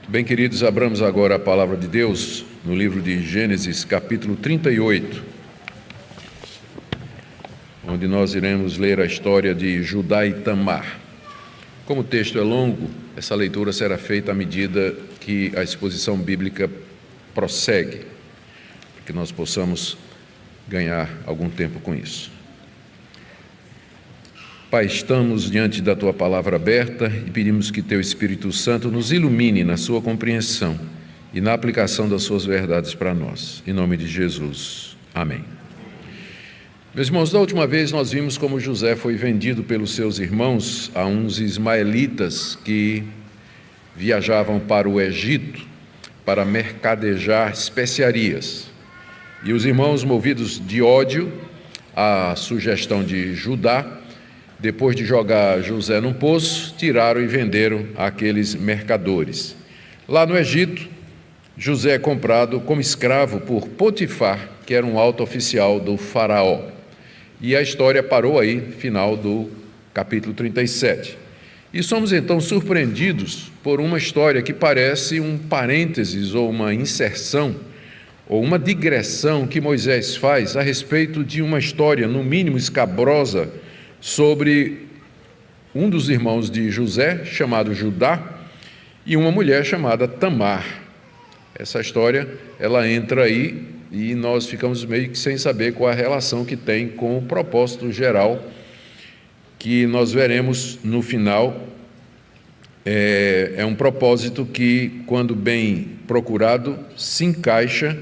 Bem, queridos, abramos agora a palavra de Deus no livro de Gênesis, capítulo 38, onde nós iremos ler a história de Judá e Tamar. Como o texto é longo, essa leitura será feita à medida que a exposição bíblica prossegue, para que nós possamos ganhar algum tempo com isso. Pai, estamos diante da Tua palavra aberta e pedimos que Teu Espírito Santo nos ilumine na sua compreensão e na aplicação das suas verdades para nós. Em nome de Jesus. Amém. Meus irmãos, da última vez nós vimos como José foi vendido pelos seus irmãos a uns ismaelitas que viajavam para o Egito para mercadejar especiarias. E os irmãos, movidos de ódio à sugestão de Judá, depois de jogar José num poço, tiraram e venderam àqueles mercadores. Lá no Egito, José é comprado como escravo por Potifar, que era um alto oficial do faraó. E a história parou aí, final do capítulo 37. E somos então surpreendidos por uma história que parece um parênteses ou uma inserção, ou uma digressão que Moisés faz a respeito de uma história, no mínimo escabrosa, sobre um dos irmãos de José, chamado Judá, e uma mulher chamada Tamar. Essa história, ela entra aí e nós ficamos meio que sem saber qual a relação que tem com o propósito geral que nós veremos no final. É um propósito que, quando bem procurado, se encaixa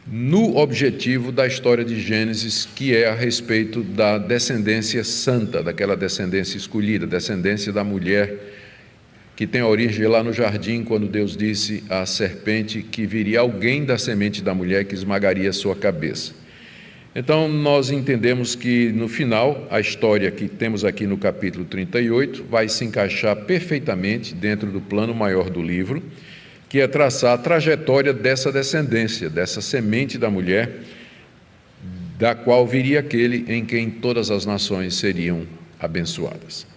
no objetivo da história de Gênesis, que é a respeito da descendência santa, daquela descendência escolhida, descendência da mulher, que tem a origem lá no jardim, quando Deus disse à serpente que viria alguém da semente da mulher que esmagaria a sua cabeça. Então, nós entendemos que, no final, a história que temos aqui no capítulo 38 vai se encaixar perfeitamente dentro do plano maior do livro, que é traçar a trajetória dessa descendência, dessa semente da mulher, da qual viria aquele em quem todas as nações seriam abençoadas.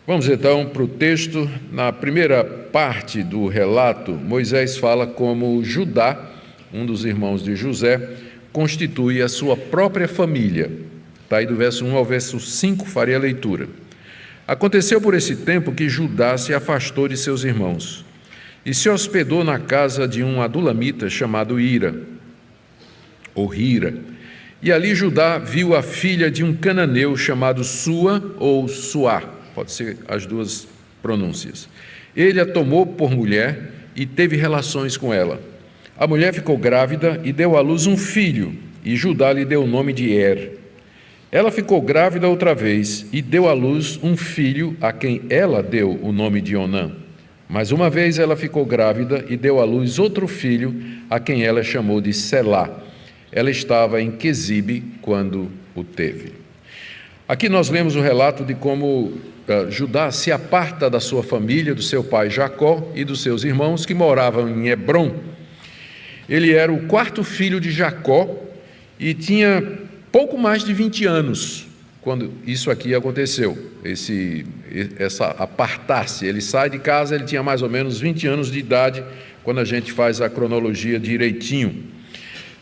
Vamos então para o texto. Na primeira parte do relato, Moisés fala como Judá, um dos irmãos de José, constitui a sua própria família. Está aí do verso 1 ao verso 5, farei a leitura. Aconteceu por esse tempo que Judá se afastou de seus irmãos e se hospedou na casa de um adulamita chamado Hira. E ali Judá viu a filha de um cananeu chamado Sua ou Suá, pode ser as duas pronúncias. Ele a tomou por mulher e teve relações com ela. A mulher ficou grávida e deu à luz um filho, e Judá lhe deu o nome de Er. Ela ficou grávida outra vez e deu à luz um filho, a quem ela deu o nome de Onã. Mas uma vez ela ficou grávida e deu à luz outro filho, a quem ela chamou de Selá. Ela estava em Quezibe quando o teve. Aqui nós lemos o relato de como Judá se aparta da sua família, do seu pai Jacó e dos seus irmãos que moravam em Hebrom. Ele era o quarto filho de Jacó e tinha pouco mais de 20 anos quando isso aqui aconteceu, essa apartar-se. Ele sai de casa, ele tinha mais ou menos 20 anos de idade, quando a gente faz a cronologia direitinho.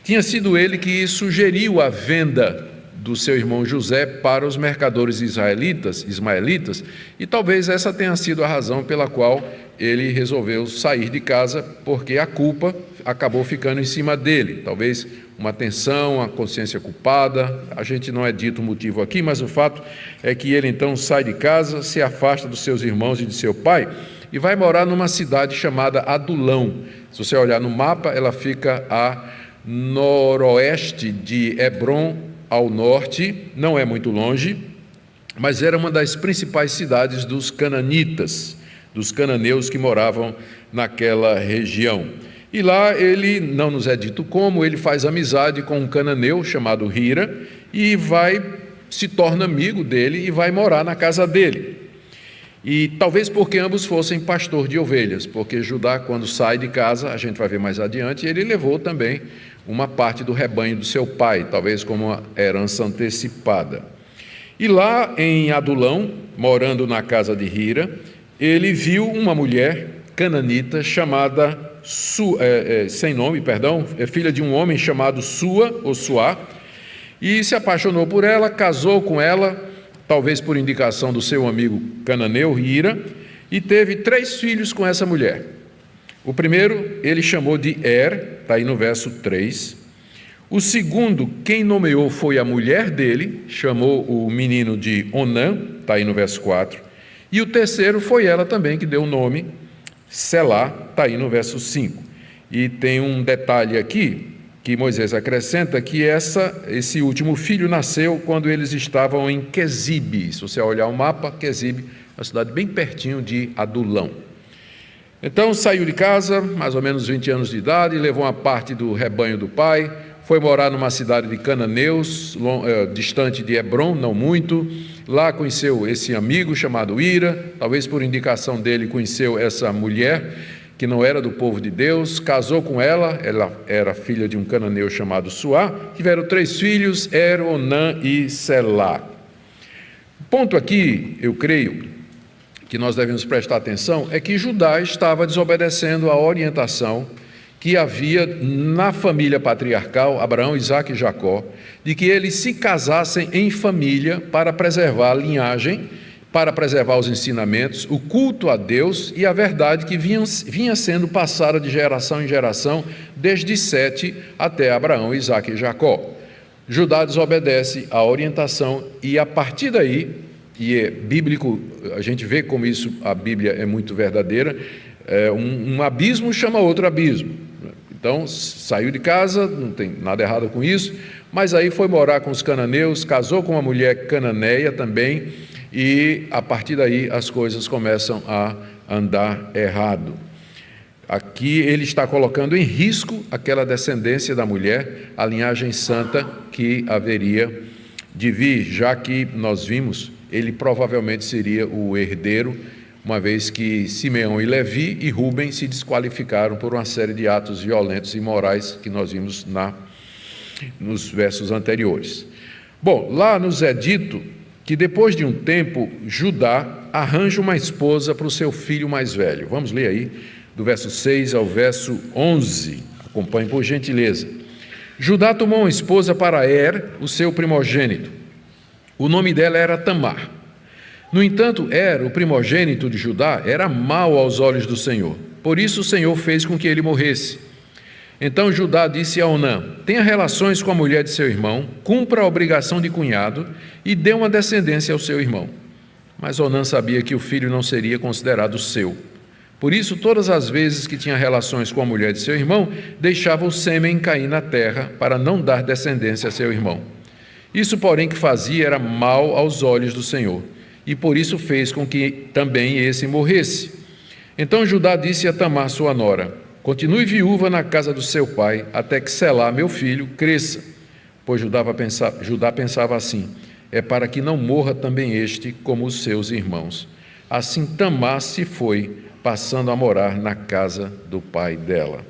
Tinha sido ele que sugeriu a venda do seu irmão José para os mercadores ismaelitas, e talvez essa tenha sido a razão pela qual ele resolveu sair de casa, porque a culpa acabou ficando em cima dele. Talvez uma tensão, uma consciência culpada, a gente não é dito o motivo aqui, mas o fato é que ele então sai de casa, se afasta dos seus irmãos e de seu pai e vai morar numa cidade chamada Adulão. Se você olhar no mapa, ela fica a noroeste de Hebrom, ao norte, não é muito longe, mas era uma das principais cidades dos cananitas, dos cananeus que moravam naquela região. E lá ele, não nos é dito como, ele faz amizade com um cananeu chamado Hira e se torna amigo dele e vai morar na casa dele. E talvez porque ambos fossem pastor de ovelhas, porque Judá, quando sai de casa, a gente vai ver mais adiante, ele levou também uma parte do rebanho do seu pai, talvez como uma herança antecipada. E lá em Adulão, morando na casa de Hira, ele viu uma mulher cananita chamada sem nome, perdão, é filha de um homem chamado Sua ou Suá, e se apaixonou por ela, casou com ela, talvez por indicação do seu amigo cananeu Hira, e teve 3 filhos com essa mulher. O primeiro ele chamou de está aí no verso 3. O segundo, quem nomeou foi a mulher dele, chamou o menino de Onã, está aí no verso 4. E o terceiro foi ela também que deu o nome, Selá, está aí no verso 5. E tem um detalhe aqui, que Moisés acrescenta, que esse último filho nasceu quando eles estavam em Quezibe. Se você olhar o mapa, Quezibe é uma cidade bem pertinho de Adulão. Então saiu de casa, mais ou menos 20 anos de idade, levou uma parte do rebanho do pai, foi morar numa cidade de cananeus, distante de Hebrom, não muito. Lá conheceu esse amigo chamado Hira, talvez por indicação dele conheceu essa mulher, que não era do povo de Deus, casou com ela era filha de um cananeu chamado Suá, tiveram 3 filhos, Onã e Selá. O ponto aqui, eu creio, que nós devemos prestar atenção, é que Judá estava desobedecendo a orientação que havia na família patriarcal, Abraão, Isaque e Jacó, de que eles se casassem em família para preservar a linhagem, para preservar os ensinamentos, o culto a Deus e a verdade que vinha sendo passada de geração em geração, desde Sete até Abraão, Isaque e Jacó. Judá desobedece a orientação e a partir daí, e é bíblico, a gente vê como isso, a Bíblia é muito verdadeira, um abismo chama outro abismo. Então, saiu de casa, não tem nada errado com isso, mas aí foi morar com os cananeus, casou com uma mulher cananeia também, e a partir daí as coisas começam a andar errado. Aqui ele está colocando em risco aquela descendência da mulher, a linhagem santa que haveria de vir, já que nós vimos, ele provavelmente seria o herdeiro, uma vez que Simeão e Levi e Rúben se desqualificaram por uma série de atos violentos e imorais que nós vimos nos versos anteriores. Bom, lá nos é dito que depois de um tempo, Judá arranja uma esposa para o seu filho mais velho. Vamos ler aí, do verso 6 ao verso 11. Acompanhe por gentileza. Judá tomou uma esposa para o seu primogênito. O nome dela era Tamar. No entanto, o primogênito de Judá, era mau aos olhos do Senhor. Por isso o Senhor fez com que ele morresse. Então Judá disse a Onã: tenha relações com a mulher de seu irmão, cumpra a obrigação de cunhado e dê uma descendência ao seu irmão. Mas Onã sabia que o filho não seria considerado seu. Por isso, todas as vezes que tinha relações com a mulher de seu irmão, deixava o sêmen cair na terra para não dar descendência a seu irmão. Isso, porém, que fazia era mal aos olhos do Senhor, e por isso fez com que também esse morresse. Então Judá disse a Tamar, sua nora: continue viúva na casa do seu pai, até que Selá, meu filho, cresça. Pois Judá pensava assim: é para que não morra também este como os seus irmãos. Assim Tamar se foi, passando a morar na casa do pai dela.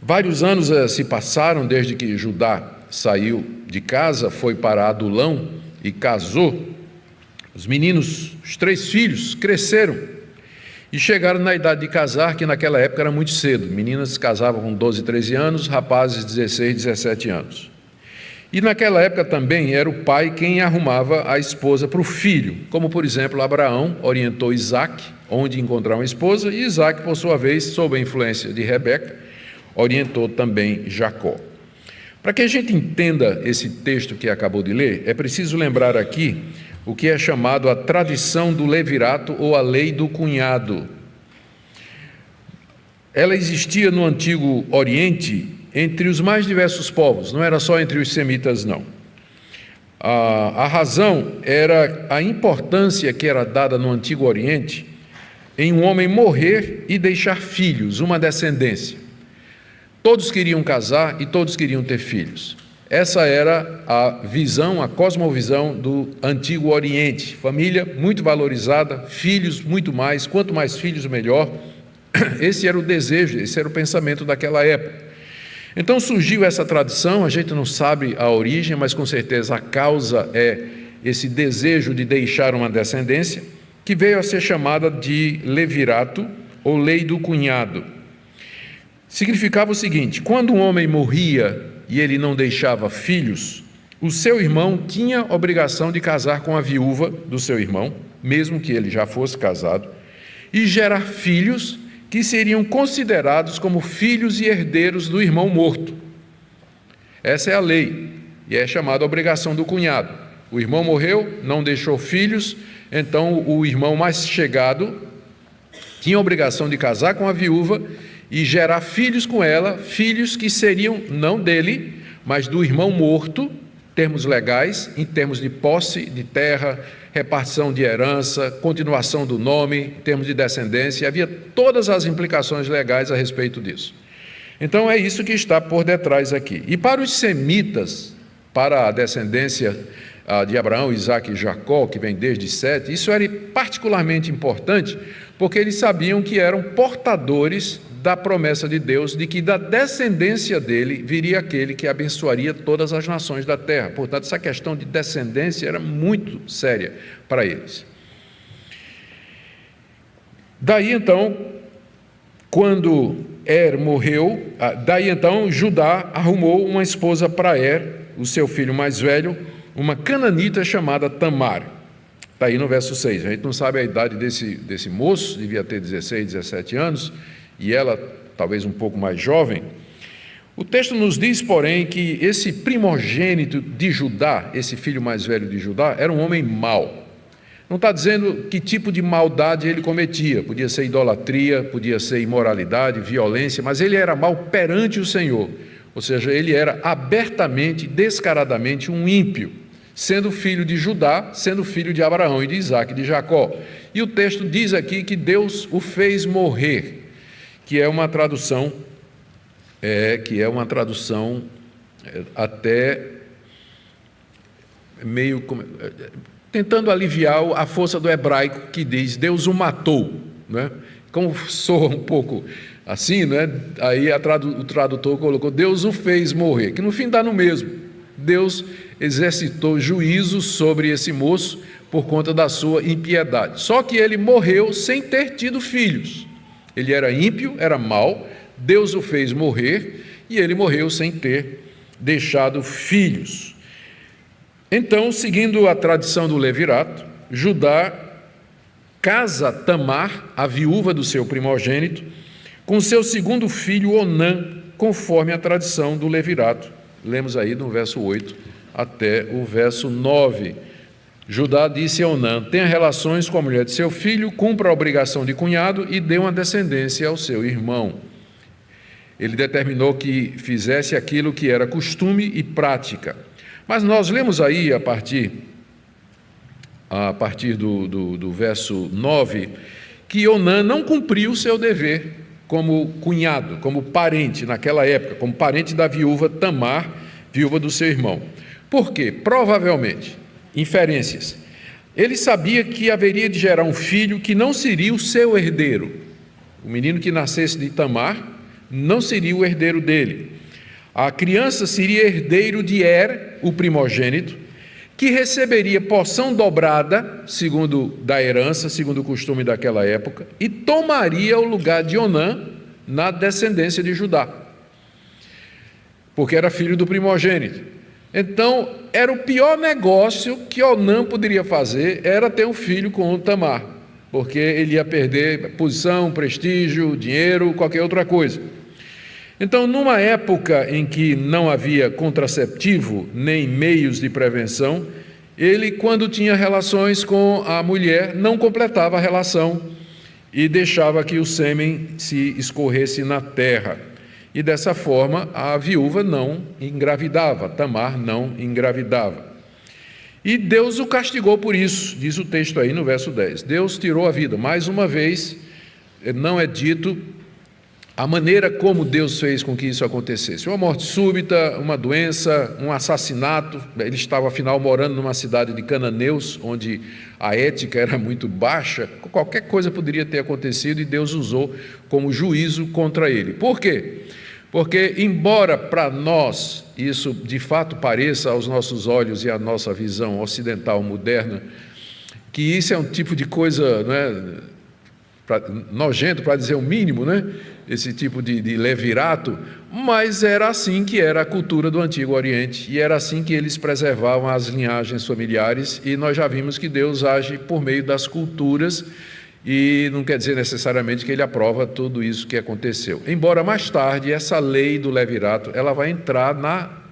Vários anos se passaram desde que Judá saiu de casa, foi para Adulão e casou. Os meninos, os 3 filhos, cresceram e chegaram na idade de casar, que naquela época era muito cedo. Meninas se casavam com 12, 13 anos, rapazes 16, 17 anos. E naquela época também era o pai quem arrumava a esposa para o filho, como por exemplo Abraão orientou Isaque onde encontrar uma esposa, e Isaque, por sua vez, sob a influência de Rebeca, orientou também Jacó. Para que a gente entenda esse texto que acabou de ler, é preciso lembrar aqui o que é chamado a tradição do levirato ou a lei do cunhado. Ela existia no Antigo Oriente entre os mais diversos povos, não era só entre os semitas, não. A razão era a importância que era dada no Antigo Oriente em um homem morrer e deixar filhos, uma descendência. Todos queriam casar e todos queriam ter filhos. Essa era a visão, a cosmovisão do Antigo Oriente. Família muito valorizada, filhos muito mais, quanto mais filhos melhor. Esse era o desejo, esse era o pensamento daquela época. Então surgiu essa tradição, a gente não sabe a origem, mas com certeza a causa é esse desejo de deixar uma descendência, que veio a ser chamada de levirato ou lei do cunhado. Significava o seguinte: quando um homem morria e ele não deixava filhos, o seu irmão tinha obrigação de casar com a viúva do seu irmão, mesmo que ele já fosse casado, e gerar filhos que seriam considerados como filhos e herdeiros do irmão morto. Essa é a lei, e é chamada obrigação do cunhado. O irmão morreu, não deixou filhos, então o irmão mais chegado tinha a obrigação de casar com a viúva e gerar filhos com ela, filhos que seriam não dele, mas do irmão morto, termos legais, em termos de posse de terra, repartição de herança, continuação do nome, em termos de descendência, havia todas as implicações legais a respeito disso. Então é isso que está por detrás aqui. E para os semitas, para a descendência de Abraão, Isaque e Jacó, que vem desde Sete, isso era particularmente importante, porque eles sabiam que eram portadores da promessa de Deus, de que da descendência dele viria aquele que abençoaria todas as nações da terra. Portanto, essa questão de descendência era muito séria para eles. Daí então, quando morreu, Judá arrumou uma esposa para o seu filho mais velho, uma cananita chamada Tamar. Está aí no verso 6. A gente não sabe a idade desse moço, devia ter 16, 17 anos, e ela talvez um pouco mais jovem. O texto nos diz, porém, que esse primogênito de Judá, esse filho mais velho de Judá, era um homem mau. Não está dizendo que tipo de maldade ele cometia, podia ser idolatria, podia ser imoralidade, violência, mas ele era mau perante o Senhor, ou seja, ele era abertamente, descaradamente um ímpio, sendo filho de Judá, sendo filho de Abraão e de Isaque e de Jacó. E o texto diz aqui que Deus o fez morrer, que é uma tradução até meio tentando aliviar a força do hebraico que diz Deus o matou, né? Como soa um pouco assim, né? Aí o tradutor colocou Deus o fez morrer, que no fim dá no mesmo. Deus exercitou juízo sobre esse moço por conta da sua impiedade. Só que ele morreu sem ter tido filhos. Ele era ímpio, era mau, Deus o fez morrer e ele morreu sem ter deixado filhos. Então, seguindo a tradição do levirato, Judá casa Tamar, a viúva do seu primogênito, com seu segundo filho Onã, conforme a tradição do levirato. Lemos aí no verso 8 até o verso 9. Judá disse a Onã: tenha relações com a mulher de seu filho, cumpra a obrigação de cunhado e dê uma descendência ao seu irmão. Ele determinou que fizesse aquilo que era costume e prática. Mas nós lemos aí, a partir do verso 9, que Onã não cumpriu o seu dever como cunhado, como parente naquela época, como parente da viúva Tamar, viúva do seu irmão. Por quê? Provavelmente, inferências, ele sabia que haveria de gerar um filho que não seria o seu herdeiro. O menino que nascesse de Tamar não seria o herdeiro dele. A criança seria herdeiro de o primogênito, que receberia porção dobrada, segundo da herança, segundo o costume daquela época, e tomaria o lugar de Onã na descendência de Judá, porque era filho do primogênito. Então, era o pior negócio que Onã poderia fazer, era ter um filho com Tamar, porque ele ia perder posição, prestígio, dinheiro, qualquer outra coisa. Então, numa época em que não havia contraceptivo, nem meios de prevenção, ele, quando tinha relações com a mulher, não completava a relação e deixava que o sêmen se escorresse na terra. E dessa forma, a viúva não engravidava, Tamar não engravidava. E Deus o castigou por isso, diz o texto aí no verso 10. Deus tirou a vida. Mais uma vez, não é dito a maneira como Deus fez com que isso acontecesse. Uma morte súbita, uma doença, um assassinato. Ele estava, afinal, morando numa cidade de cananeus, onde a ética era muito baixa. Qualquer coisa poderia ter acontecido e Deus usou como juízo contra ele. Por quê? Porque, embora para nós isso de fato pareça aos nossos olhos e à nossa visão ocidental moderna, que isso é um tipo de coisa, não é, nojento, para dizer o mínimo, né? Esse tipo de levirato, mas era assim que era a cultura do Antigo Oriente, e era assim que eles preservavam as linhagens familiares, e nós já vimos que Deus age por meio das culturas, e não quer dizer necessariamente que ele aprova tudo isso que aconteceu. Embora mais tarde essa lei do levirato, ela vai entrar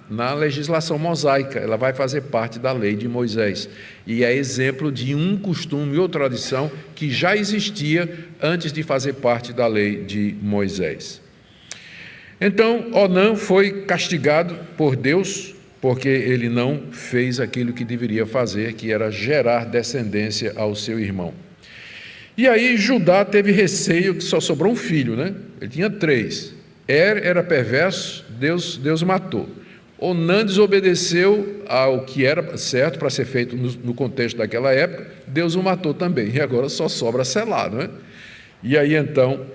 na legislação mosaica, ela vai fazer parte da lei de Moisés, e é exemplo de um costume ou tradição que já existia antes de fazer parte da lei de Moisés. Então, Onã foi castigado por Deus, porque ele não fez aquilo que deveria fazer, que era gerar descendência ao seu irmão. E aí Judá teve receio, que só sobrou um filho, né? Ele tinha 3. Era perverso, Deus matou. Onã desobedeceu ao que era certo para ser feito no contexto daquela época, Deus o matou também, e agora só sobra Selá, não é? E aí então,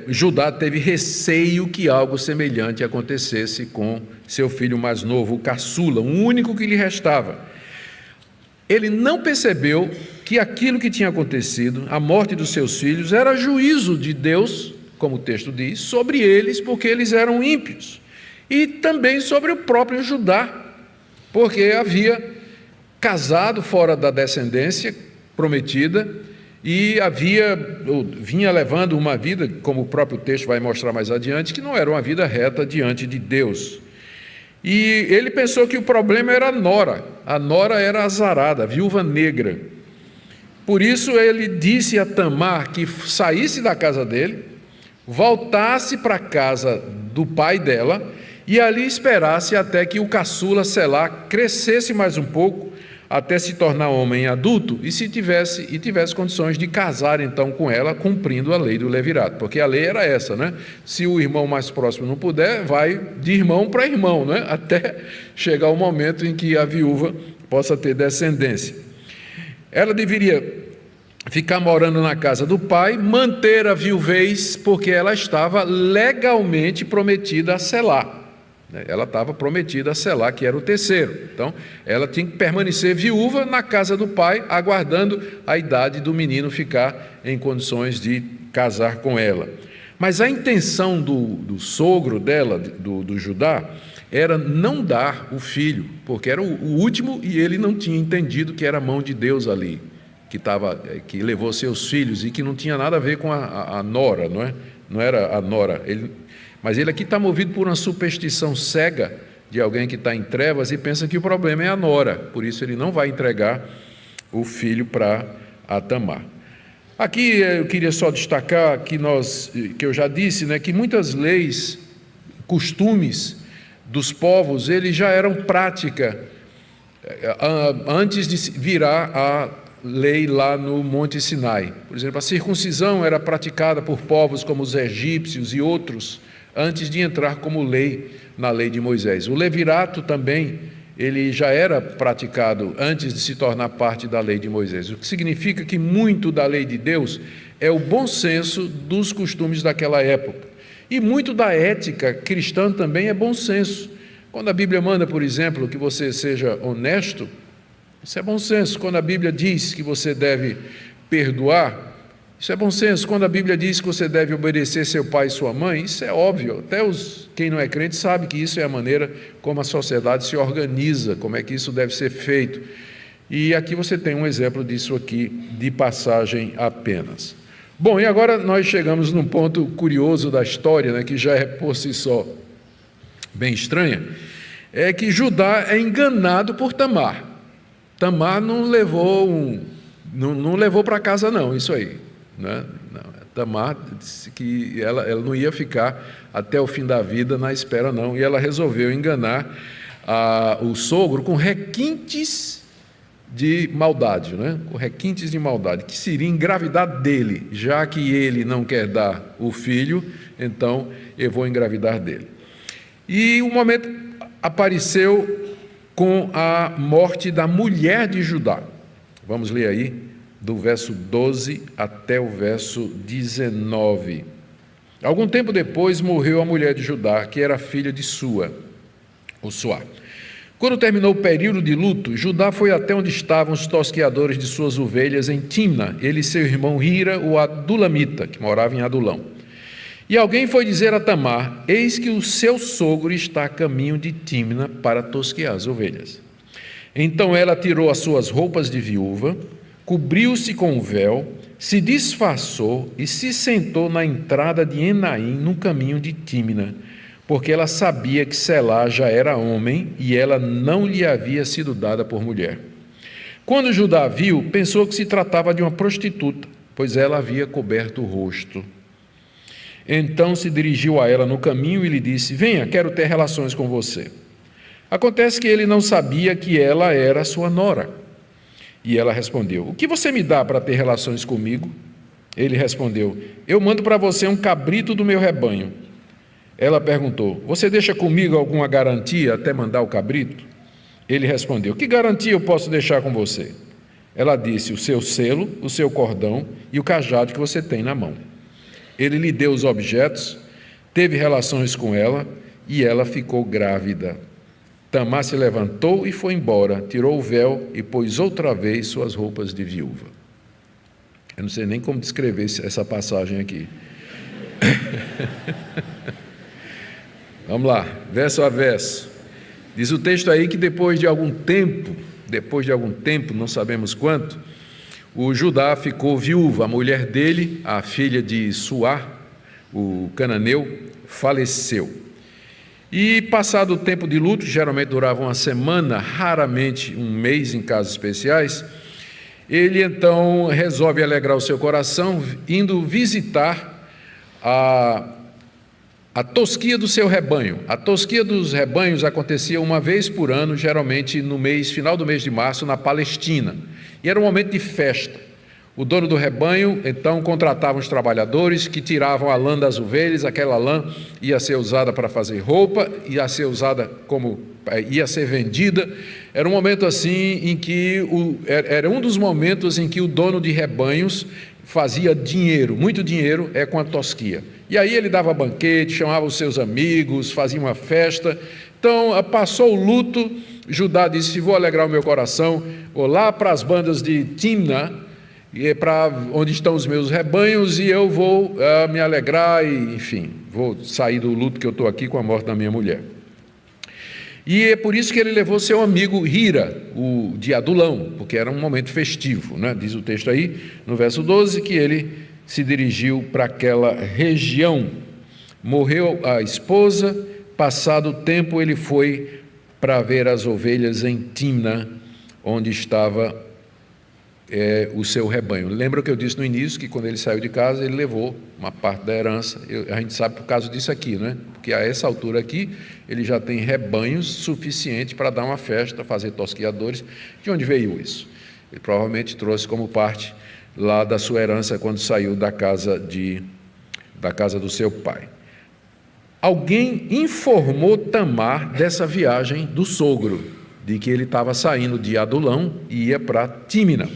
Judá teve receio que algo semelhante acontecesse com seu filho mais novo, o caçula, o único que lhe restava. Ele não percebeu que aquilo que tinha acontecido, a morte dos seus filhos, era juízo de Deus, como o texto diz, sobre eles, porque eles eram ímpios. E também sobre o próprio Judá, porque havia casado fora da descendência prometida e vinha levando uma vida, como o próprio texto vai mostrar mais adiante, que não era uma vida reta diante de Deus. E ele pensou que o problema era a nora era azarada, a viúva negra. Por isso ele disse a Tamar que saísse da casa dele, voltasse para a casa do pai dela, e ali esperasse até que o caçula Selá crescesse mais um pouco, até se tornar homem adulto, e tivesse condições de casar então com ela, cumprindo a lei do levirato, porque a lei era essa, né? Se o irmão mais próximo não puder, vai de irmão para irmão, né? Até chegar o momento em que a viúva possa ter descendência. Ela deveria ficar morando na casa do pai, manter a viuvez, porque ela estava legalmente prometida a Selá. Ela estava prometida a Selá, que era o terceiro. Então, ela tinha que permanecer viúva na casa do pai, aguardando a idade do menino ficar em condições de casar com ela. Mas a intenção do sogro dela, do Judá, era não dar o filho, porque era o último e ele não tinha entendido que era a mão de Deus ali, que levou seus filhos e que não tinha nada a ver com a nora, não é? Não era a nora. Mas ele aqui está movido por uma superstição cega de alguém que está em trevas e pensa que o problema é a nora, por isso ele não vai entregar o filho para Tamar. Aqui eu queria só destacar que eu já disse, né, que muitas leis, costumes dos povos, eles já eram prática antes de virar a lei lá no Monte Sinai. Por exemplo, a circuncisão era praticada por povos como os egípcios e outros, antes de entrar como lei na lei de Moisés. O levirato também, ele já era praticado antes de se tornar parte da lei de Moisés, o que significa que muito da lei de Deus é o bom senso dos costumes daquela época. E muito da ética cristã também é bom senso. Quando a Bíblia manda, por exemplo, que você seja honesto, isso é bom senso. Quando a Bíblia diz que você deve perdoar, isso é bom senso. Quando a Bíblia diz que você deve obedecer seu pai e sua mãe, isso é óbvio. Até quem não é crente sabe que isso é a maneira como a sociedade se organiza, como é que isso deve ser feito. E aqui você tem um exemplo disso aqui, de passagem apenas. Bom, e agora nós chegamos num ponto curioso da história, né, que já é por si só bem estranha, é que Judá é enganado por Tamar. Tamar não levou para casa não, isso aí. Né? Tamar disse que ela não ia ficar até o fim da vida na espera não, e ela resolveu enganar o sogro com requintes de maldade, né? Com requintes de maldade, que seria engravidar dele, já que ele não quer dar o filho, então eu vou engravidar dele. E o momento apareceu com a morte da mulher de Judá. Vamos ler aí, do verso 12 até o verso 19. Algum tempo depois morreu a mulher de Judá, que era filha de Suá. Quando terminou o período de luto, Judá foi até onde estavam os tosqueadores de suas ovelhas em Timna, ele e seu irmão Hira, o adulamita, que morava em Adulão. E alguém foi dizer a Tamar: eis que o seu sogro está a caminho de Timna para tosquear as ovelhas. Então ela tirou as suas roupas de viúva, cobriu-se com um véu, se disfarçou e se sentou na entrada de Enaim, no caminho de Timna, porque ela sabia que Selá já era homem e ela não lhe havia sido dada por mulher. Quando Judá viu, pensou que se tratava de uma prostituta, pois ela havia coberto o rosto. Então se dirigiu a ela no caminho e lhe disse: venha, quero ter relações com você. Acontece que ele não sabia que ela era sua nora. E ela respondeu: o que você me dá para ter relações comigo? Ele respondeu: eu mando para você um cabrito do meu rebanho. Ela perguntou: você deixa comigo alguma garantia até mandar o cabrito? Ele respondeu: que garantia eu posso deixar com você? Ela disse: o seu selo, o seu cordão e o cajado que você tem na mão. Ele lhe deu os objetos, teve relações com ela e ela ficou grávida. Tamar se levantou e foi embora, tirou o véu e pôs outra vez suas roupas de viúva. Eu não sei nem como descrever essa passagem aqui. Vamos lá, verso a verso. Diz o texto aí que depois de algum tempo, não sabemos quanto, o Judá ficou viúva. A mulher dele, a filha de Suá, o cananeu, faleceu. E passado o tempo de luto, geralmente durava uma semana, raramente um mês em casos especiais, ele então resolve alegrar o seu coração, indo visitar a tosquia do seu rebanho. A tosquia dos rebanhos acontecia uma vez por ano, geralmente no final do mês de março, na Palestina. E era um momento de festa. O dono do rebanho, então, contratava os trabalhadores que tiravam a lã das ovelhas. Aquela lã ia ser usada para fazer roupa, ia ser vendida. Era um momento assim em que era um dos momentos em que o dono de rebanhos fazia dinheiro, muito dinheiro, com a tosquia. E aí ele dava banquete, chamava os seus amigos, fazia uma festa. Então, passou o luto, Judá disse: vou alegrar o meu coração, vou lá para as bandas de Timna, para onde estão os meus rebanhos, e eu vou me alegrar, e, enfim, vou sair do luto que eu estou aqui com a morte da minha mulher. E é por isso que ele levou seu amigo Hira, o de Adulão, porque era um momento festivo, né? Diz o texto aí, no verso 12, que ele se dirigiu para aquela região. Morreu a esposa, passado o tempo ele foi para ver as ovelhas em Timna, onde estava o seu rebanho. Lembra que eu disse no início que quando ele saiu de casa, ele levou uma parte da herança. A gente sabe por causa disso aqui, né? Porque a essa altura aqui, ele já tem rebanhos suficientes para dar uma festa, fazer tosquiadores. De onde veio isso? Ele provavelmente trouxe como parte lá da sua herança quando saiu da casa do seu pai. Alguém informou Tamar dessa viagem do sogro, de que ele estava saindo de Adulão e ia para Tímina.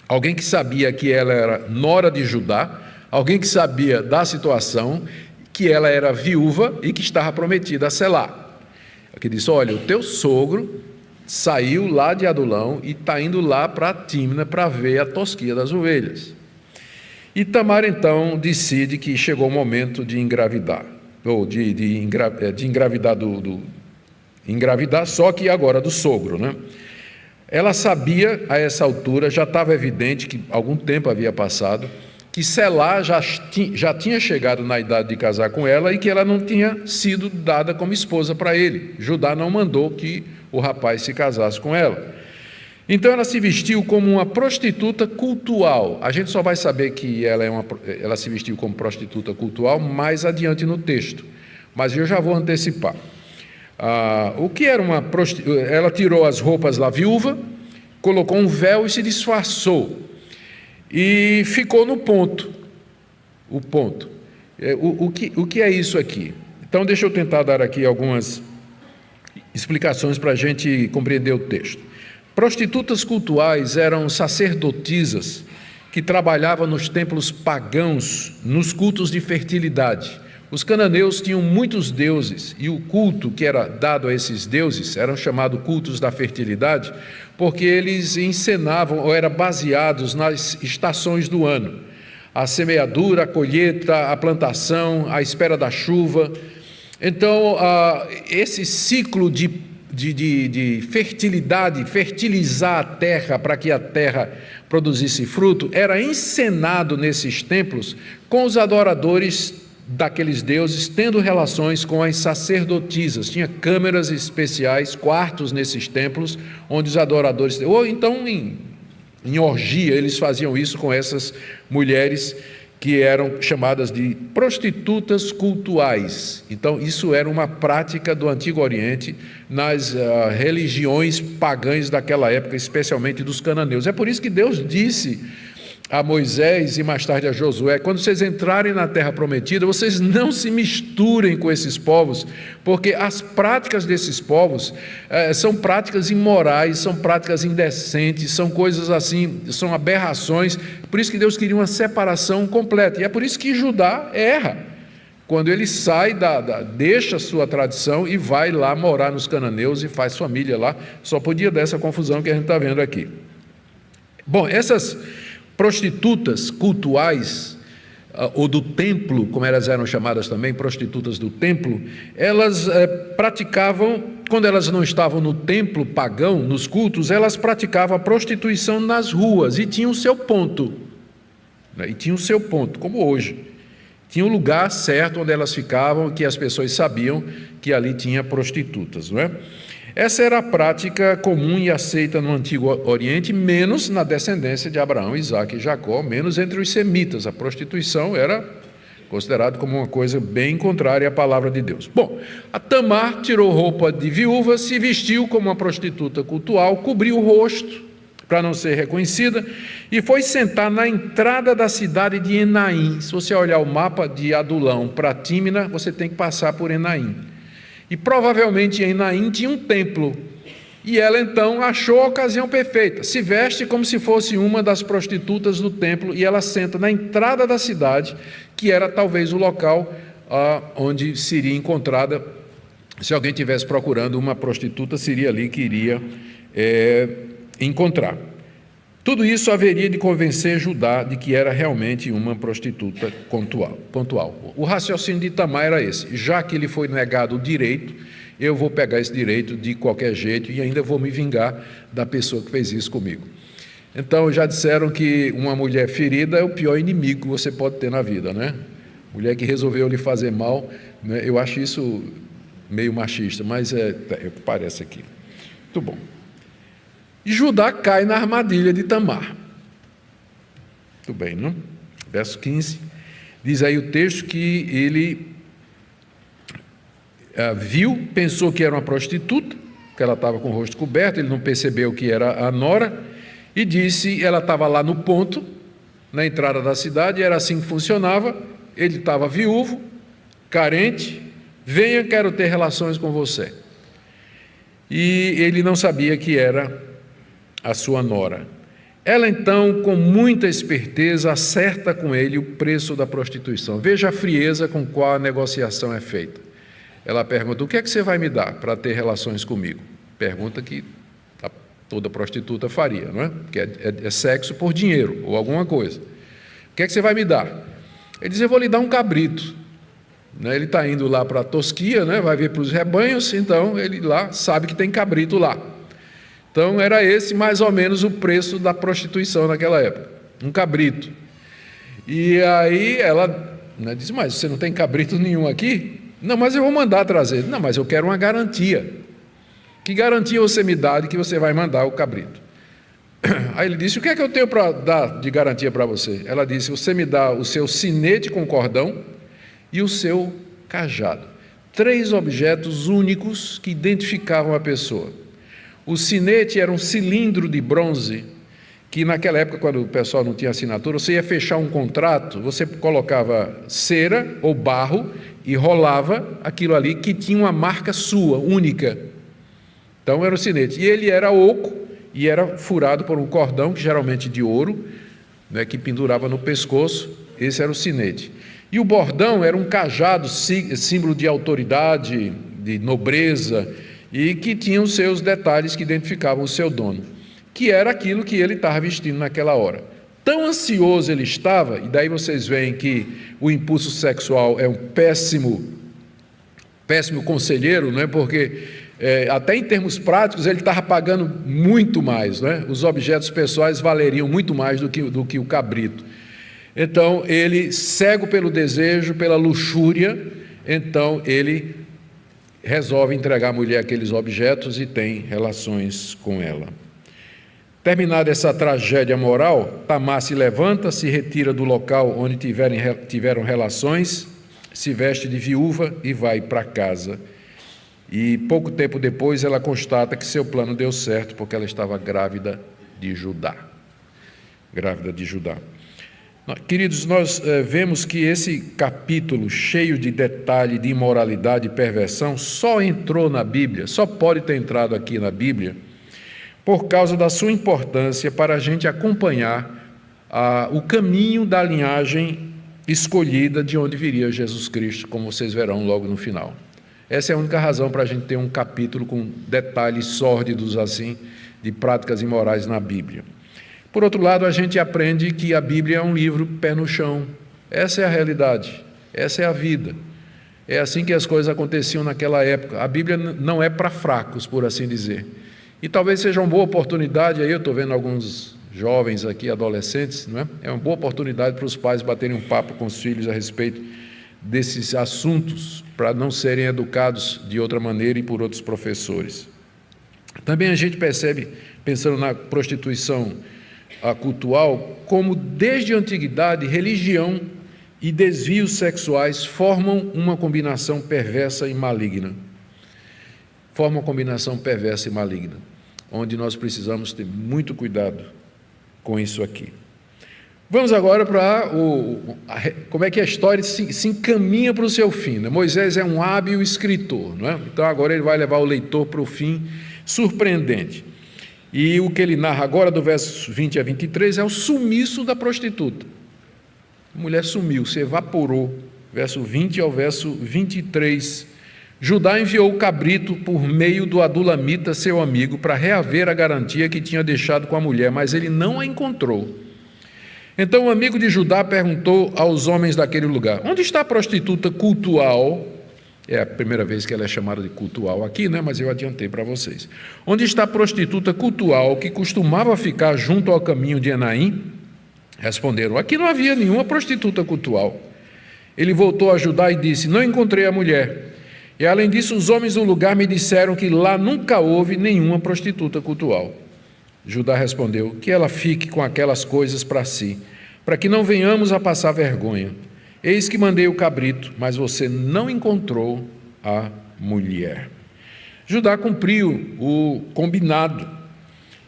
Alguém que sabia que ela era nora de Judá, alguém que sabia da situação, que ela era viúva e que estava prometida a Selá. Que disse: olha, o teu sogro saiu lá de Adulão e está indo lá para Tímina para ver a tosquia das ovelhas. E Tamar então decide que chegou o momento de engravidar, ou de engravidar engravidar, só que agora do sogro, né? Ela sabia, a essa altura, já estava evidente que algum tempo havia passado, que Selá já tinha chegado na idade de casar com ela e que ela não tinha sido dada como esposa para ele. Judá não mandou que o rapaz se casasse com ela. Então ela se vestiu como uma prostituta cultual. A gente só vai saber que ela se vestiu como prostituta cultual mais adiante no texto, mas eu já vou antecipar. O que era uma prostituta? Ela tirou as roupas da viúva, colocou um véu e se disfarçou. E ficou no ponto. O ponto. O que é isso aqui? Então, deixa eu tentar dar aqui algumas explicações para a gente compreender o texto. Prostitutas cultuais eram sacerdotisas que trabalhavam nos templos pagãos, nos cultos de fertilidade. Os cananeus tinham muitos deuses, e o culto que era dado a esses deuses eram chamados cultos da fertilidade, porque eles encenavam ou eram baseados nas estações do ano: a semeadura, a colheita, a plantação, a espera da chuva. Então, esse ciclo de fertilidade, fertilizar a terra para que a terra produzisse fruto, era encenado nesses templos com os adoradores daqueles deuses, tendo relações com as sacerdotisas. Tinha câmeras especiais, quartos nesses templos, onde os adoradores, ou então em orgia, eles faziam isso com essas mulheres que eram chamadas de prostitutas cultuais. Então, isso era uma prática do Antigo Oriente nas religiões pagãs daquela época, especialmente dos cananeus. É por isso que Deus disse a Moisés e mais tarde a Josué: quando vocês entrarem na terra prometida, vocês não se misturem com esses povos, porque as práticas desses povos são práticas imorais, são práticas indecentes, são coisas assim, são aberrações. Por isso que Deus queria uma separação completa, e é por isso que Judá erra quando ele sai, deixa a sua tradição e vai lá morar nos cananeus e faz família lá. Só podia dar essa confusão que a gente está vendo aqui. Bom, essas prostitutas cultuais, ou do templo, como elas eram chamadas também, prostitutas do templo, elas praticavam, quando elas não estavam no templo pagão, nos cultos, elas praticavam a prostituição nas ruas, e tinham o seu ponto, né? E tinham o seu ponto, como hoje. Tinha um lugar certo onde elas ficavam, que as pessoas sabiam que ali tinha prostitutas, não é? Essa era a prática comum e aceita no Antigo Oriente, menos na descendência de Abraão, Isaque e Jacó, menos entre os semitas. A prostituição era considerada como uma coisa bem contrária à palavra de Deus. Bom, a Tamar tirou roupa de viúva, se vestiu como uma prostituta cultual, cobriu o rosto para não ser reconhecida, e foi sentar na entrada da cidade de Enaim. Se você olhar o mapa de Adulão para Tímina, você tem que passar por Enaim. E provavelmente em Enaim tinha um templo, e ela então achou a ocasião perfeita, se veste como se fosse uma das prostitutas do templo, e ela senta na entrada da cidade, que era talvez o local onde seria encontrada, se alguém estivesse procurando uma prostituta, seria ali que iria encontrar. Tudo isso haveria de convencer Judá de que era realmente uma prostituta pontual. O raciocínio de Tamar era esse: já que ele foi negado o direito, eu vou pegar esse direito de qualquer jeito e ainda vou me vingar da pessoa que fez isso comigo. Então, já disseram que uma mulher ferida é o pior inimigo que você pode ter na vida, né? Mulher que resolveu lhe fazer mal, né? Eu acho isso meio machista, mas parece aqui. Muito bom. E Judá cai na armadilha de Tamar. Muito bem, não? Verso 15, diz aí o texto que ele viu, pensou que era uma prostituta, porque ela estava com o rosto coberto, ele não percebeu que era a nora, e disse, ela estava lá no ponto, na entrada da cidade, era assim que funcionava, ele estava viúvo, carente: venha, quero ter relações com você. E ele não sabia que era a sua nora. Ela então, com muita esperteza, acerta com ele o preço da prostituição. Veja a frieza com qual a negociação é feita. Ela pergunta: o que é que você vai me dar para ter relações comigo? Pergunta que toda prostituta faria, não é? Porque é sexo por dinheiro ou alguma coisa. O que é que você vai me dar? Ele diz: eu vou lhe dar um cabrito. Ele está indo lá para a tosquia, né? Vai ver para os rebanhos, então ele lá sabe que tem cabrito lá. Então, era esse mais ou menos o preço da prostituição naquela época, um cabrito. E aí ela diz: mas você não tem cabrito nenhum aqui? Não, mas eu vou mandar trazer. Não, mas eu quero uma garantia. Que garantia você me dá de que você vai mandar o cabrito? Aí ele disse: o que é que eu tenho para dar de garantia para você? Ela disse: você me dá o seu sinete com cordão e o seu cajado. 3 objetos únicos que identificavam a pessoa. O sinete era um cilindro de bronze, que naquela época, quando o pessoal não tinha assinatura, você ia fechar um contrato, você colocava cera ou barro e rolava aquilo ali que tinha uma marca sua, única. Então era o sinete. E ele era oco e era furado por um cordão, que geralmente de ouro, né, que pendurava no pescoço. Esse era o sinete. E o bordão era um cajado, símbolo de autoridade, de nobreza, e que tinha os seus detalhes que identificavam o seu dono, que era aquilo que ele estava vestindo naquela hora. Tão ansioso ele estava, e daí vocês veem que o impulso sexual é um péssimo conselheiro, não é? Porque até em termos práticos ele estava pagando muito mais, não é? Os objetos pessoais valeriam muito mais do que o cabrito. Então ele, cego pelo desejo, pela luxúria, então ele resolve entregar à mulher aqueles objetos e tem relações com ela. Terminada essa tragédia moral, Tamar se levanta, se retira do local onde tiveram relações, se veste de viúva e vai para casa. E pouco tempo depois ela constata que seu plano deu certo, porque ela estava grávida de Judá. Grávida de Judá. Queridos, nós vemos que esse capítulo cheio de detalhe de imoralidade e perversão só entrou na Bíblia, só pode ter entrado aqui na Bíblia, por causa da sua importância para a gente acompanhar o caminho da linhagem escolhida de onde viria Jesus Cristo, como vocês verão logo no final. Essa é a única razão para a gente ter um capítulo com detalhes sórdidos assim, de práticas imorais na Bíblia. Por outro lado, a gente aprende que a Bíblia é um livro pé no chão. Essa é a realidade, essa é a vida. É assim que as coisas aconteciam naquela época. A Bíblia não é para fracos, por assim dizer. E talvez seja uma boa oportunidade, aí eu estou vendo alguns jovens aqui, adolescentes, não é? É uma boa oportunidade para os pais baterem um papo com os filhos a respeito desses assuntos, para não serem educados de outra maneira e por outros professores. Também a gente percebe, pensando na prostituição cultual, como desde a antiguidade, religião e desvios sexuais formam uma combinação perversa e maligna. Formam uma combinação perversa e maligna, onde nós precisamos ter muito cuidado com isso aqui. Vamos agora para como é que a história se encaminha para o seu fim, né? Moisés é um hábil escritor, não é? Então agora ele vai levar o leitor para o fim surpreendente. E o que ele narra agora, do verso 20 a 23, é o sumiço da prostituta. A mulher sumiu, se evaporou. Verso 20 ao verso 23. Judá enviou o cabrito por meio do adulamita, seu amigo, para reaver a garantia que tinha deixado com a mulher, mas ele não a encontrou. Então o amigo de Judá perguntou aos homens daquele lugar: onde está a prostituta cultual? É a primeira vez que ela é chamada de cultual aqui, né? Mas eu adiantei para vocês. Onde está a prostituta cultual que costumava ficar junto ao caminho de Enaim? Responderam: aqui não havia nenhuma prostituta cultual. Ele voltou a Judá e disse: não encontrei a mulher. E além disso, os homens do lugar me disseram que lá nunca houve nenhuma prostituta cultual. Judá respondeu: que ela fique com aquelas coisas para si, para que não venhamos a passar vergonha. Eis que mandei o cabrito, mas você não encontrou a mulher. Judá cumpriu o combinado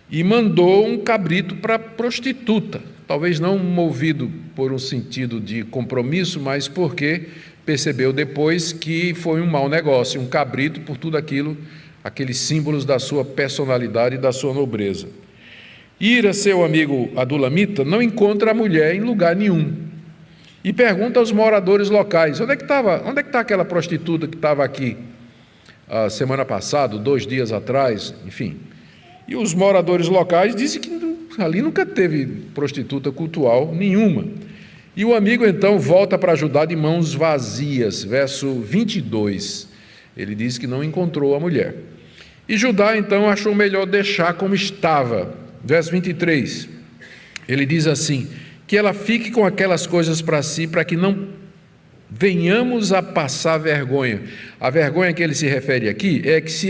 e mandou um cabrito para a prostituta, talvez não movido por um sentido de compromisso, mas porque percebeu depois que foi um mau negócio, um cabrito por tudo aquilo, aqueles símbolos da sua personalidade e da sua nobreza. Ira, seu amigo adulamita, não encontra a mulher em lugar nenhum. E pergunta aos moradores locais: onde é que está aquela prostituta que estava aqui a semana passada, 2 dias atrás, enfim. E os moradores locais dizem que ali nunca teve prostituta cultual nenhuma. E o amigo então volta para Judá de mãos vazias, verso 22. Ele diz que não encontrou a mulher. E Judá então achou melhor deixar como estava. Verso 23. Ele diz assim: que ela fique com aquelas coisas para si, para que não venhamos a passar vergonha. A vergonha que ele se refere aqui é que se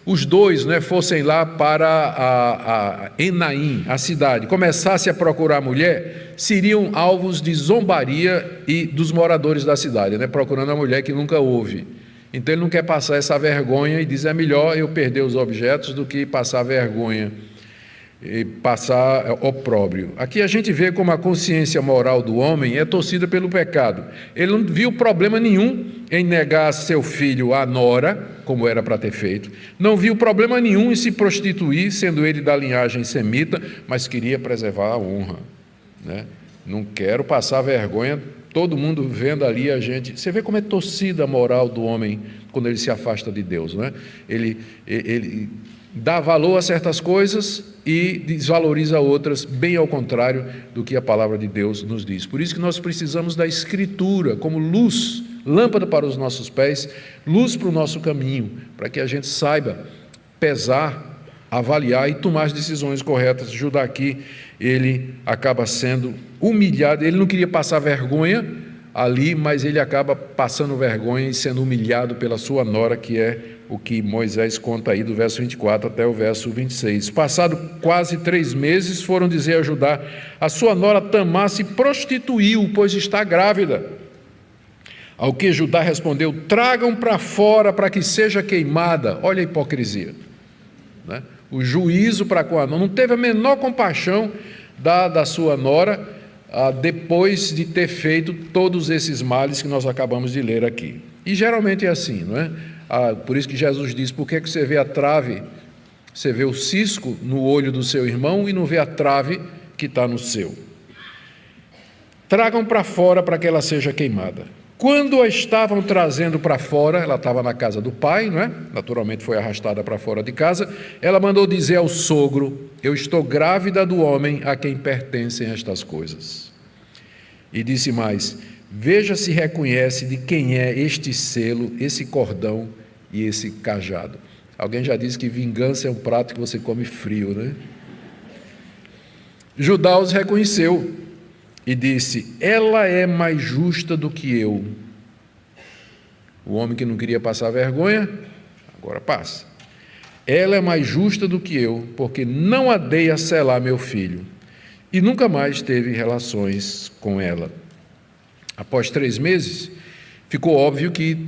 os dois, fossem lá para a Enaim, a cidade, começassem a procurar a mulher, seriam alvos de zombaria e dos moradores da cidade, procurando a mulher que nunca houve. Então ele não quer passar essa vergonha e diz: é melhor eu perder os objetos do que passar vergonha e passar opróbrio. Aqui a gente vê como a consciência moral do homem é torcida pelo pecado. Ele não viu problema nenhum em negar seu filho à nora, como era para ter feito, não viu problema nenhum em se prostituir, sendo ele da linhagem semita, mas queria preservar a honra, Não quero passar vergonha Todo mundo vendo ali a gente. Você vê como é torcida a moral do homem quando ele se afasta de Deus, não é? Ele dá valor a certas coisas e desvaloriza outras, bem ao contrário do que a palavra de Deus nos diz. Por isso que nós precisamos da Escritura como luz, lâmpada para os nossos pés, luz para o nosso caminho, para que a gente saiba pesar, avaliar e tomar as decisões corretas. Judá aqui, ele acaba sendo humilhado, ele não queria passar vergonha ali, mas ele acaba passando vergonha e sendo humilhado pela sua nora, que é o que Moisés conta aí do verso 24 até o verso 26. Passado quase 3 meses, foram dizer a Judá: a sua nora Tamar se prostituiu, pois está grávida. Ao que Judá respondeu: tragam para fora para que seja queimada. Olha a hipocrisia, né? O juízo para com a nora, não teve a menor compaixão da sua nora, depois de ter feito todos esses males que nós acabamos de ler aqui. E geralmente é assim, não é? Por isso que Jesus diz: por que você vê a trave, você vê o cisco no olho do seu irmão e não vê a trave que está no seu? Tragam para fora para que ela seja queimada. Quando a estavam trazendo para fora, ela estava na casa do pai, não é? Naturalmente foi arrastada para fora de casa. Ela mandou dizer ao sogro: eu estou grávida do homem a quem pertencem estas coisas. E disse mais: veja se reconhece de quem é este selo, esse cordão e esse cajado. Alguém já disse que vingança é um prato que você come frio, né? Judá os reconheceu e disse: ela é mais justa do que eu. O homem que não queria passar vergonha, agora passa. Ela é mais justa do que eu, porque não a dei a selar meu filho. E nunca mais teve relações com ela. Após 3 meses, ficou óbvio que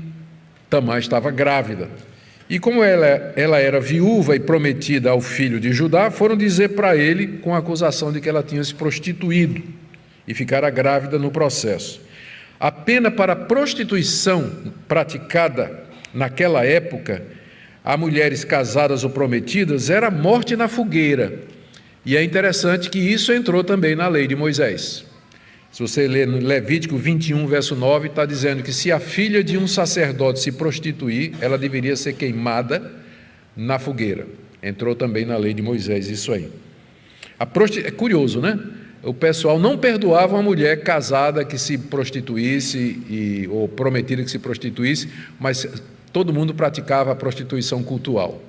Tamar estava grávida. E como ela era viúva e prometida ao filho de Judá, foram dizer para ele com a acusação de que ela tinha se prostituído e ficara grávida no processo. A pena para prostituição praticada naquela época a mulheres casadas ou prometidas era a morte na fogueira. E é interessante que isso entrou também na lei de Moisés. Se você ler no Levítico 21, verso 9, está dizendo que se a filha de um sacerdote se prostituir, ela deveria ser queimada na fogueira. Entrou também na lei de Moisés isso aí. É curioso, né? O pessoal não perdoava uma mulher casada que se prostituísse ou prometida que se prostituísse, mas todo mundo praticava a prostituição cultural.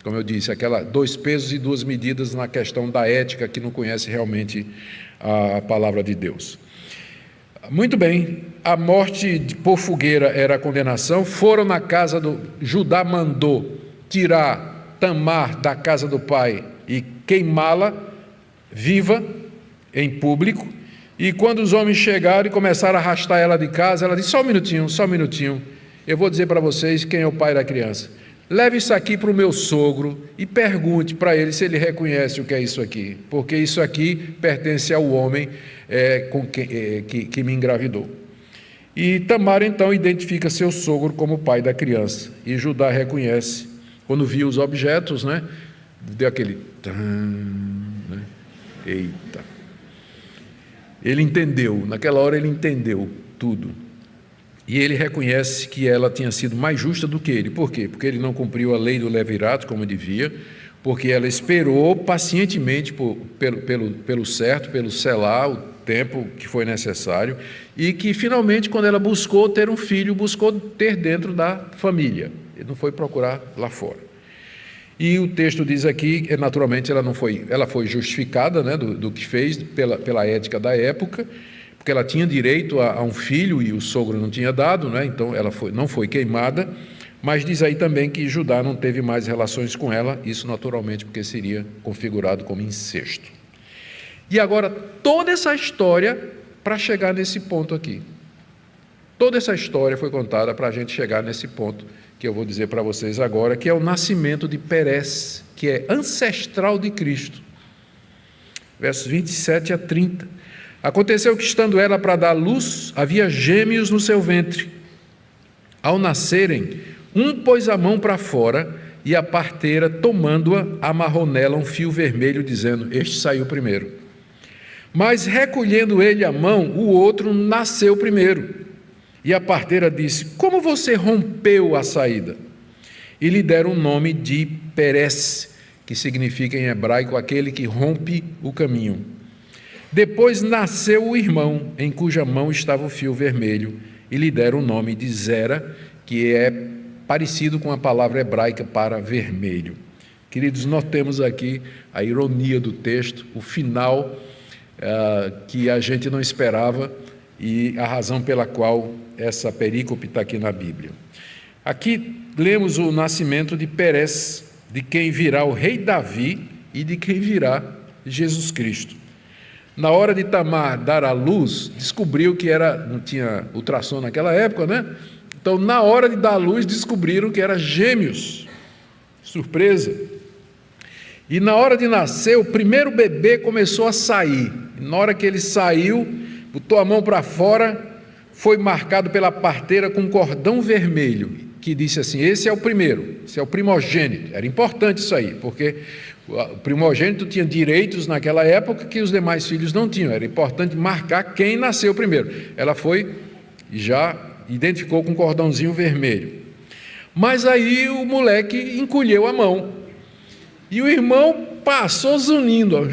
Como eu disse, 2 pesos e 2 medidas na questão da ética, que não conhece realmente a palavra de Deus. Muito bem, a morte por fogueira era a condenação. Foram na casa do... Judá mandou tirar Tamar da casa do pai e queimá-la viva em público. E quando os homens chegaram e começaram a arrastar ela de casa, ela disse: só um minutinho, eu vou dizer para vocês quem é o pai da criança. Leve isso aqui para o meu sogro e pergunte para ele se ele reconhece o que é isso aqui, porque isso aqui pertence ao homem que me engravidou. E Tamar então identifica seu sogro como pai da criança, e Judá reconhece. Quando viu os objetos, né, deu aquele né? Eita! Ele entendeu, naquela hora ele entendeu tudo. E ele reconhece que ela tinha sido mais justa do que ele. Por quê? Porque ele não cumpriu a lei do levirato como devia, porque ela esperou pacientemente pelo certo, pelo selar, o tempo que foi necessário, e que finalmente, quando ela buscou ter um filho, buscou ter dentro da família, ele não foi procurar lá fora. E o texto diz aqui que naturalmente ela foi justificada, né, do que fez pela ética da época, porque ela tinha direito a um filho e o sogro não tinha dado, né? Então ela não foi queimada, mas diz aí também que Judá não teve mais relações com ela, isso naturalmente porque seria configurado como incesto. E agora toda essa história para chegar nesse ponto aqui. Toda essa história foi contada para a gente chegar nesse ponto que eu vou dizer para vocês agora, que é o nascimento de Perez, que é ancestral de Cristo. Versos 27 a 30. Aconteceu que, estando ela para dar luz, havia gêmeos no seu ventre. Ao nascerem, um pôs a mão para fora e a parteira, tomando-a, amarrou nela um fio vermelho, dizendo: este saiu primeiro. Mas recolhendo ele a mão, o outro nasceu primeiro. E a parteira disse: como você rompeu a saída? E lhe deram o nome de Pérez, que significa em hebraico aquele que rompe o caminho. Depois nasceu o irmão, em cuja mão estava o fio vermelho, e lhe deram o nome de Zera, que é parecido com a palavra hebraica para vermelho. Queridos, notemos aqui a ironia do texto, o final que a gente não esperava e a razão pela qual essa perícope está aqui na Bíblia. Aqui lemos o nascimento de Pérez, de quem virá o rei Davi e de quem virá Jesus Cristo. Na hora de Tamar dar à luz, descobriu que não tinha ultrassom naquela época, né? Então, na hora de dar à luz, descobriram que eram gêmeos. Surpresa! E na hora de nascer, o primeiro bebê começou a sair. E na hora que ele saiu, botou a mão para fora, foi marcado pela parteira com um cordão vermelho, que disse assim: esse é o primeiro, esse é o primogênito. Era importante isso aí, porque o primogênito tinha direitos naquela época que os demais filhos não tinham. Era importante marcar quem nasceu primeiro. Ela foi e já identificou com um cordãozinho vermelho. Mas aí o moleque encolheu a mão. E o irmão passou zunindo, ó,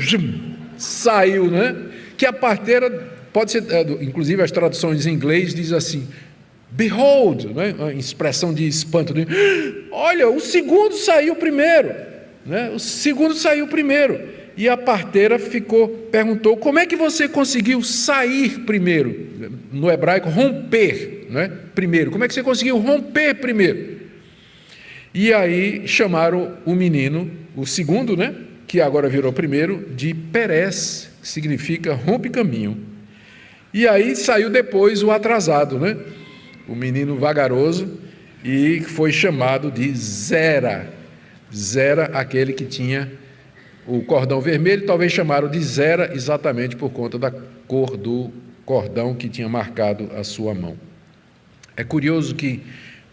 saiu, né? Que a parteira, pode ser, inclusive as traduções em inglês diz assim: behold, né? Uma expressão de espanto, né? Olha, o segundo saiu primeiro, né? O segundo saiu primeiro. E a parteira perguntou: como é que você conseguiu sair primeiro? No hebraico, romper, né? Primeiro. Como é que você conseguiu romper primeiro? E aí chamaram o menino, o segundo, né, que agora virou primeiro, de Pérez, que significa rompe caminho. E aí saiu depois o atrasado, né, o menino vagaroso, e foi chamado de Zera. Zera, aquele que tinha o cordão vermelho, talvez chamaram de Zera exatamente por conta da cor do cordão que tinha marcado a sua mão. É curioso que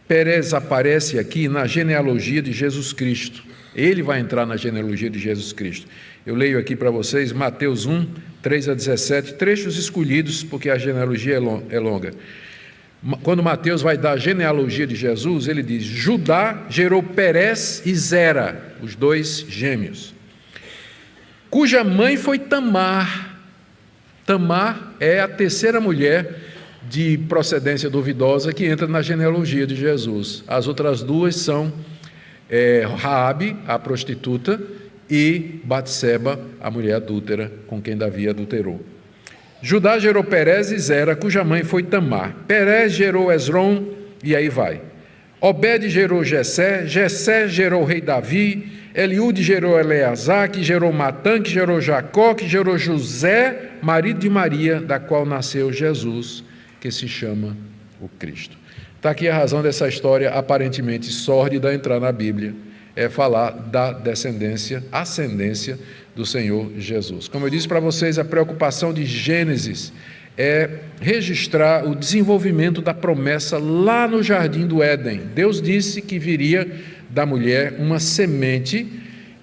Pérez aparece aqui na genealogia de Jesus Cristo. Ele vai entrar na genealogia de Jesus Cristo. Eu leio aqui para vocês Mateus 1, 3 a 17, trechos escolhidos, porque a genealogia é longa. Quando Mateus vai dar a genealogia de Jesus, ele diz: Judá gerou Pérez e Zera, os dois gêmeos, cuja mãe foi Tamar. Tamar é a terceira mulher de procedência duvidosa que entra na genealogia de Jesus. As outras duas são Raabe, a prostituta, e Batseba, a mulher adúltera, com quem Davi adulterou. Judá gerou Pérez e Zera, cuja mãe foi Tamar. Pérez gerou Esrom, e aí vai. Obed gerou Jessé, Jessé gerou o rei Davi, Eliúde gerou Eleazar, que gerou Matã, que gerou Jacó, que gerou José, marido de Maria, da qual nasceu Jesus, que se chama o Cristo. Está aqui a razão dessa história aparentemente sórdida entrar na Bíblia, é falar da ascendência do Senhor Jesus. Como eu disse para vocês, a preocupação de Gênesis é registrar o desenvolvimento da promessa lá no Jardim do Éden. Deus disse que viria da mulher uma semente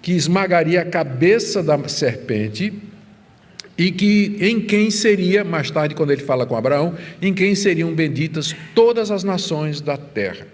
que esmagaria a cabeça da serpente, e que em quem seria, mais tarde quando ele fala com Abraão, em quem seriam benditas todas as nações da terra.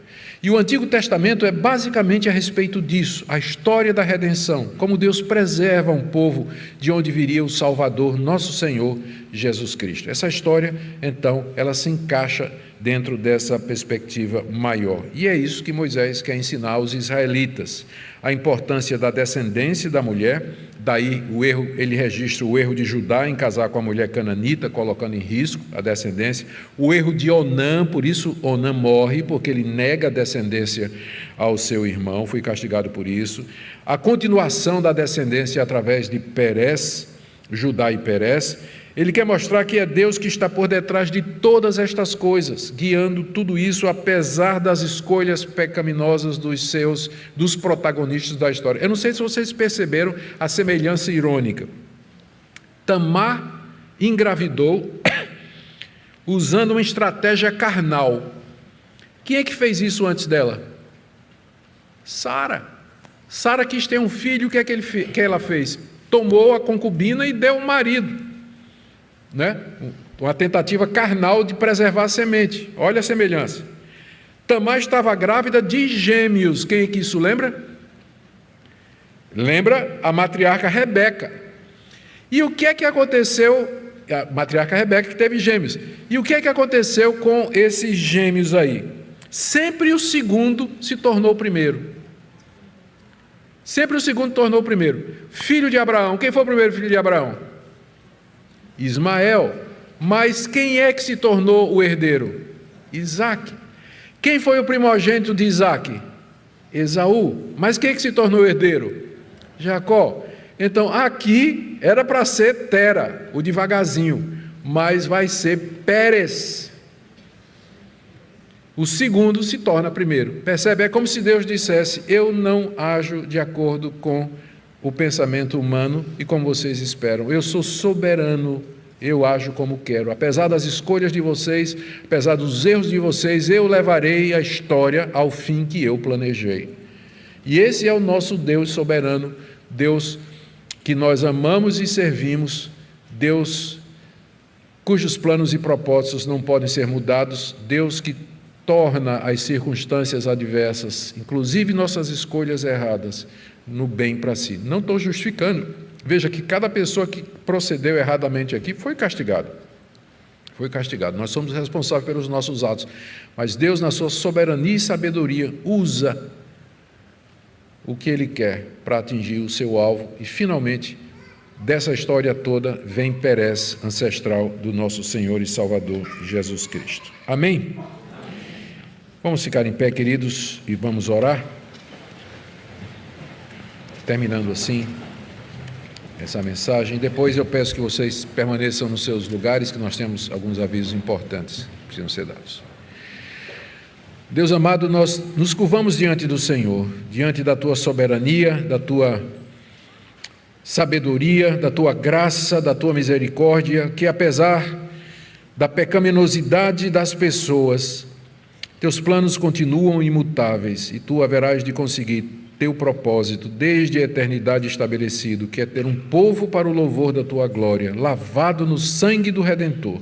E o Antigo Testamento é basicamente a respeito disso, a história da redenção, como Deus preserva um povo de onde viria o Salvador, nosso Senhor Jesus Cristo. Essa história, então, ela se encaixa dentro dessa perspectiva maior. E é isso que Moisés quer ensinar aos israelitas, a importância da descendência da mulher. Daí o erro, ele registra o erro de Judá em casar com a mulher cananita, colocando em risco a descendência. O erro de Onã, por isso Onã morre, porque ele nega a descendência ao seu irmão, foi castigado por isso. A continuação da descendência através de Pérez, Judá e Pérez. Ele quer mostrar que é Deus que está por detrás de todas estas coisas, guiando tudo isso, apesar das escolhas pecaminosas dos protagonistas da história. Eu não sei se vocês perceberam a semelhança irônica. Tamar engravidou usando uma estratégia carnal. Quem é que fez isso antes dela? Sara. Sara quis ter um filho, o que é que ela fez? Tomou a concubina e deu um marido. né? Uma tentativa carnal de preservar a semente. Olha a semelhança. Tamar estava grávida de gêmeos. Quem é que isso lembra? Lembra a matriarca Rebeca. E o que é que aconteceu? A matriarca Rebeca que teve gêmeos. E o que é que aconteceu com esses gêmeos aí? Sempre o segundo se tornou o primeiro. Sempre o segundo tornou o primeiro. Filho de Abraão. Quem foi o primeiro filho de Abraão? Ismael. Mas quem é que se tornou o herdeiro? Isaque. Quem foi o primogênito de Isaque? Esaú. Mas quem é que se tornou o herdeiro? Jacó. Então aqui era para ser Tera, o devagarzinho, mas vai ser Pérez. O segundo se torna primeiro. Percebe? É como se Deus dissesse: eu não ajo de acordo com o pensamento humano e como vocês esperam. Eu sou soberano, eu ajo como quero. Apesar das escolhas de vocês, apesar dos erros de vocês, eu levarei a história ao fim que eu planejei. E esse é o nosso Deus soberano, Deus que nós amamos e servimos, Deus cujos planos e propósitos não podem ser mudados, Deus que torna as circunstâncias adversas, inclusive nossas escolhas erradas, no bem para si. Não estou justificando. Veja que cada pessoa que procedeu erradamente aqui foi castigado. Foi castigado. Nós somos responsáveis pelos nossos atos. Mas Deus, na sua soberania e sabedoria, usa o que Ele quer para atingir o seu alvo. E, finalmente, dessa história toda, vem Pérez, ancestral do nosso Senhor e Salvador Jesus Cristo. Amém? Vamos ficar em pé, queridos, e vamos orar. Terminando assim essa mensagem. Depois eu peço que vocês permaneçam nos seus lugares, que nós temos alguns avisos importantes que precisam ser dados. Deus amado, nós nos curvamos diante do Senhor, diante da Tua soberania, da Tua sabedoria, da Tua graça, da Tua misericórdia, que apesar da pecaminosidade das pessoas, Teus planos continuam imutáveis e Tu haverás de conseguir Teu propósito desde a eternidade estabelecido, que é ter um povo para o louvor da Tua glória, lavado no sangue do Redentor.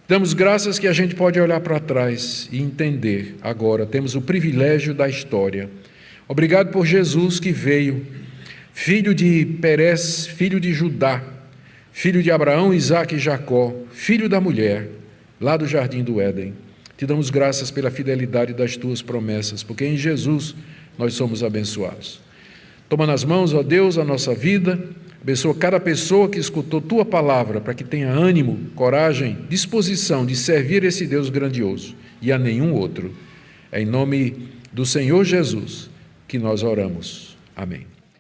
Damos graças que a gente pode olhar para trás e entender agora, temos o privilégio da história. Obrigado por Jesus que veio, filho de Pérez, filho de Judá, filho de Abraão, Isaque e Jacó, filho da mulher, lá do jardim do Éden. Te damos graças pela fidelidade das Tuas promessas, porque em Jesus nós somos abençoados. Toma nas mãos, ó Deus, a nossa vida, abençoa cada pessoa que escutou Tua palavra, para que tenha ânimo, coragem, disposição de servir esse Deus grandioso e a nenhum outro. É em nome do Senhor Jesus que nós oramos. Amém.